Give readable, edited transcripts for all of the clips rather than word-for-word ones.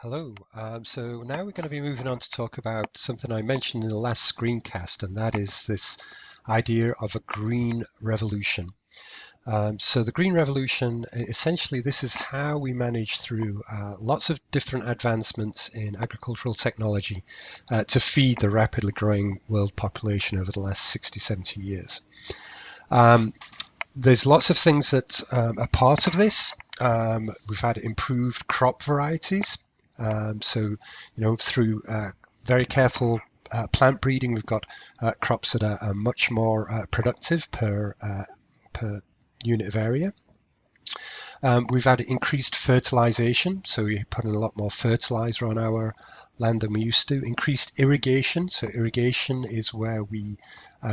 Hello. So now we're going to be moving on to talk about something I mentioned in the last screencast, and that is this idea of a green revolution. So the green revolution, essentially, this is how we manage through lots of different advancements in agricultural technology to feed the rapidly growing world population over the last 60, 70 years. There's lots of things that are part of this. We've had improved crop varieties. Through very careful plant breeding, we've got crops that are much more productive per unit of area. We've had increased fertilization, so we put in a lot more fertilizer on our land than we used to. Increased irrigation, so irrigation is where we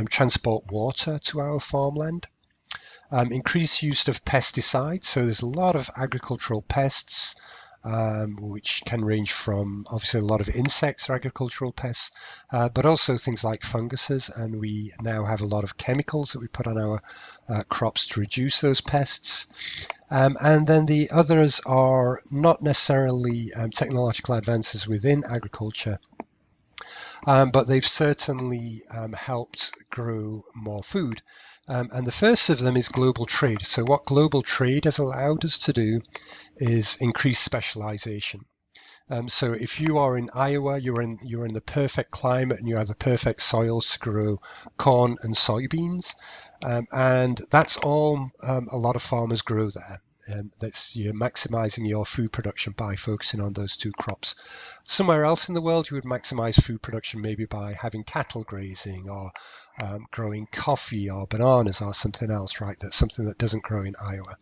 transport water to our farmland. Increased use of pesticides, so there's a lot of agricultural pests, which can range from obviously a lot of insects are agricultural pests, but also things like funguses, and we now have a lot of chemicals that we put on our crops to reduce those pests. And then the others are not necessarily technological advances within agriculture, but they've certainly helped grow more food. And the first of them is global trade. So what global trade has allowed us to do is increase specialization. So if you are in Iowa, you're in the perfect climate and you have the perfect soils to grow corn and soybeans, and that's all a lot of farmers grow there. You're maximizing your food production by focusing on those two crops. Somewhere else in the world, you would maximize food production maybe by having cattle grazing or growing coffee or bananas or something else, right? That's something that doesn't grow in Iowa.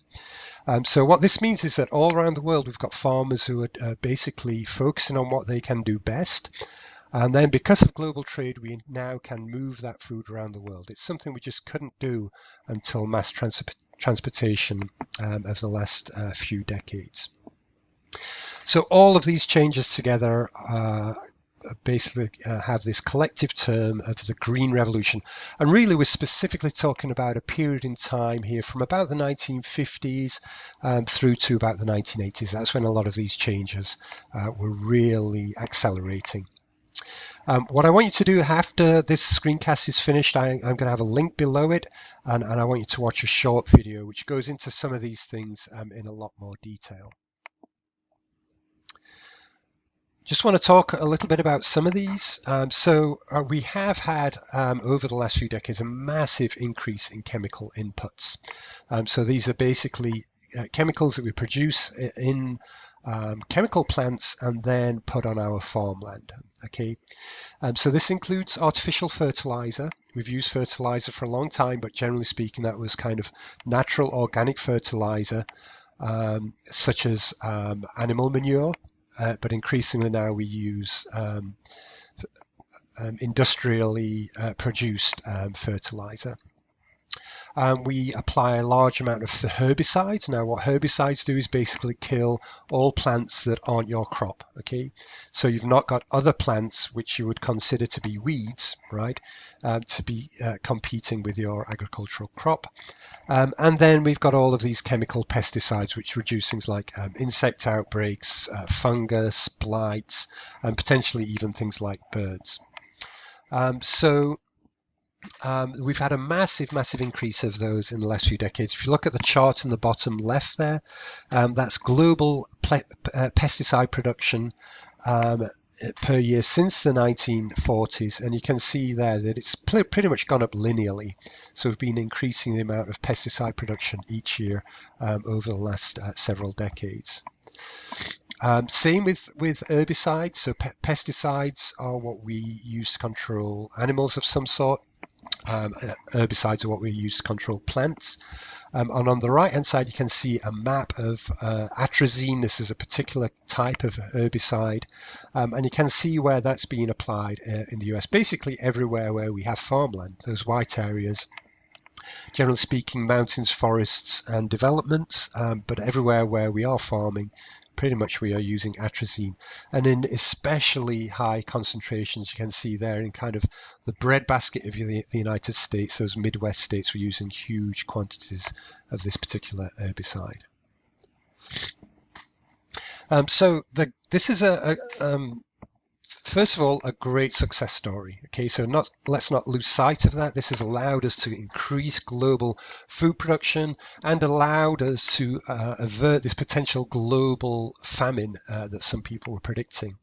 So what this means is that all around the world, we've got farmers who are basically focusing on what they can do best. And then because of global trade, we now can move that food around the world. It's something we just couldn't do until mass transportation of the last few decades. So all of these changes together basically have this collective term of the Green Revolution. And really, we're specifically talking about a period in time here from about the 1950s through to about the 1980s. That's when a lot of these changes were really accelerating. What I want you to do after this screencast is finished, I'm going to have a link below it, and I want you to watch a short video which goes into some of these things in a lot more detail. Just want to talk a little bit about some of these. We have had over the last few decades a massive increase in chemical inputs. So these are basically chemicals that we produce in chemical plants and then put on our farmland. Okay, so this includes artificial fertilizer. We've used fertilizer for a long time, but generally speaking, that was kind of natural organic fertilizer, such as animal manure. But increasingly now we use industrially produced fertilizer. We apply a large amount of herbicides. Now what herbicides do is basically kill all plants that aren't your crop, okay? So you've not got other plants which you would consider to be weeds, right, to be competing with your agricultural crop. And then we've got all of these chemical pesticides which reduce things like insect outbreaks, fungus, blights, and potentially even things like birds. We've had a massive increase of those in the last few decades. If you look at the chart in the bottom left there, that's global pesticide production per year since the 1940s, and you can see there that it's pretty much gone up linearly. So we've been increasing the amount of pesticide production each year over the last several decades. Same with herbicides. So pesticides are what we use to control animals of some sort. Herbicides are what we use to control plants. And on the right hand side you can see a map of atrazine. This is a particular type of herbicide, and you can see where that's being applied in the US. Basically everywhere where we have farmland, those white areas, generally speaking mountains, forests and developments, but everywhere where we are farming, pretty much we are using atrazine, and in especially high concentrations. You can see there in kind of the breadbasket of the United States, those Midwest states were using huge quantities of this particular herbicide. This is first of all, a great success story. Okay, so let's not lose sight of that. This has allowed us to increase global food production and allowed us to avert this potential global famine that some people were predicting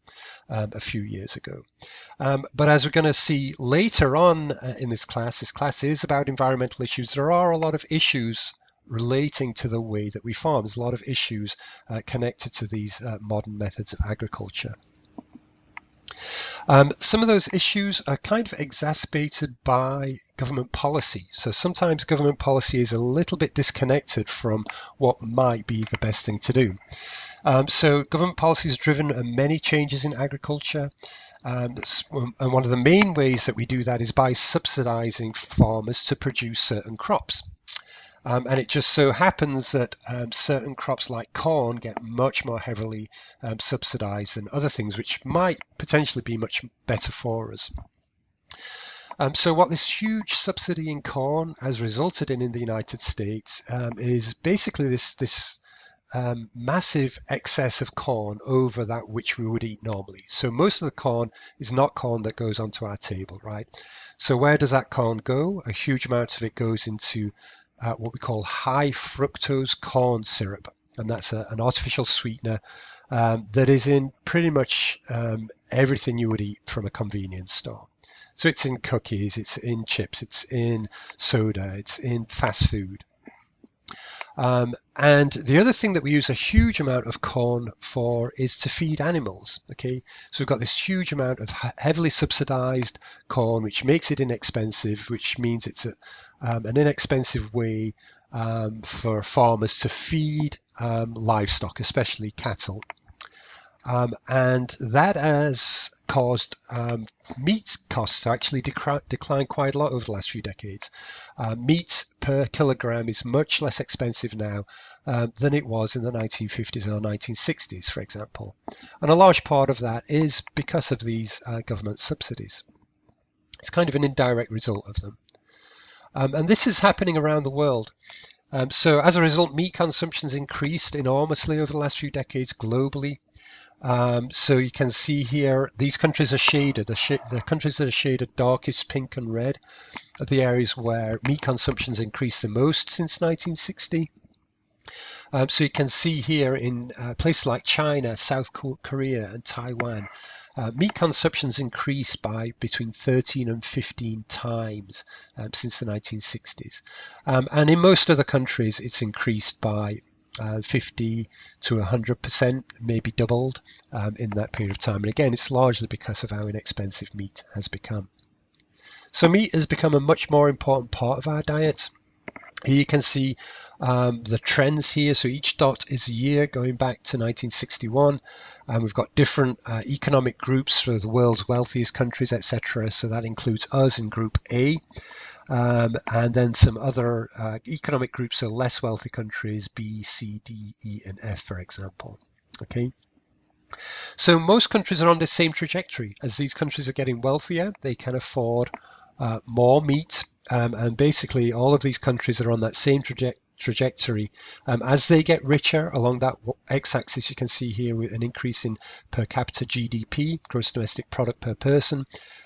a few years ago. But as we're going to see later on in this class is about environmental issues. There are a lot of issues relating to the way that we farm. There's a lot of issues connected to these modern methods of agriculture. Some of those issues are kind of exacerbated by government policy. So sometimes government policy is a little bit disconnected from what might be the best thing to do. So government policy has driven many changes in agriculture. And one of the main ways that we do that is by subsidizing farmers to produce certain crops. And it just so happens that certain crops like corn get much more heavily subsidized than other things, which might potentially be much better for us. So what this huge subsidy in corn has resulted in the United States is basically this massive excess of corn over that which we would eat normally. So most of the corn is not corn that goes onto our table, right? So where does that corn go? A huge amount of it goes into what we call high fructose corn syrup, and that's an artificial sweetener that is in pretty much everything you would eat from a convenience store. So it's in cookies, it's in chips, it's in soda, it's in fast food. And the other thing that we use a huge amount of corn for is to feed animals. Okay, so we've got this huge amount of heavily subsidized corn, which makes it inexpensive, which means it's an inexpensive way for farmers to feed livestock, especially cattle. And that has caused meat costs to actually decline quite a lot over the last few decades. Meat per kilogram is much less expensive now than it was in the 1950s or 1960s, for example. And a large part of that is because of these government subsidies. It's kind of an indirect result of them. And this is happening around the world. So as a result, meat consumption has increased enormously over the last few decades globally. So you can see here, these countries are shaded. The countries that are shaded darkest pink and red are the areas where meat consumption has increased the most since 1960. So you can see here in places like China, South Korea and Taiwan, meat consumption has increased by between 13 and 15 times since the 1960s. And in most other countries, it's increased by 50 to 100%, maybe doubled in that period of time. And again, it's largely because of how inexpensive meat has become. So meat has become a much more important part of our diet. Here you can see the trends here. So each dot is a year going back to 1961. And we've got different economic groups for the world's wealthiest countries, etc. So that includes us in Group A. And then some other economic groups, so less wealthy countries, B, C, D, E, and F, for example. Okay. So most countries are on the same trajectory. As these countries are getting wealthier, they can afford more meat. And basically, all of these countries are on that same trajectory. As they get richer, along that x-axis, you can see here an increase in per capita GDP, gross domestic product per person.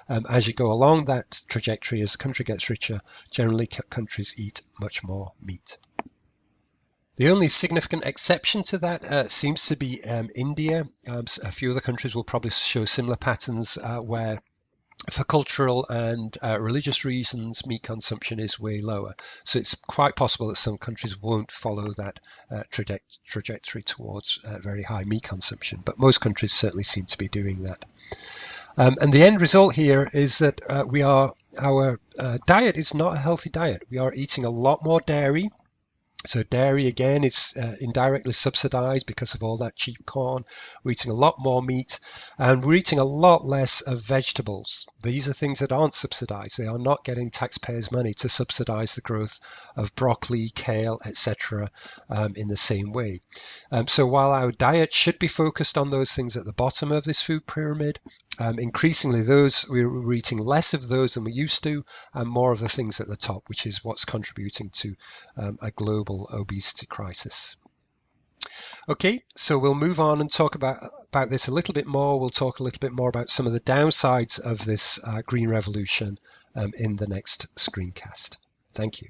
As you go along that trajectory, as the country gets richer, generally countries eat much more meat. The only significant exception to that seems to be India. A few other countries will probably show similar patterns where for cultural and religious reasons, meat consumption is way lower. So it's quite possible that some countries won't follow that trajectory towards very high meat consumption, but most countries certainly seem to be doing that. And the end result here is that our diet is not a healthy diet. We are eating a lot more dairy. So dairy, again, is indirectly subsidized because of all that cheap corn. We're eating a lot more meat, and we're eating a lot less of vegetables. These are things that aren't subsidized. They are not getting taxpayers' money to subsidize the growth of broccoli, kale, etc. In the same way. So while our diet should be focused on those things at the bottom of this food pyramid, increasingly we're eating less of those than we used to, and more of the things at the top, which is what's contributing to a global obesity crisis. Okay, so we'll move on and talk about this a little bit more. We'll talk a little bit more about some of the downsides of this green revolution in the next screencast. Thank you.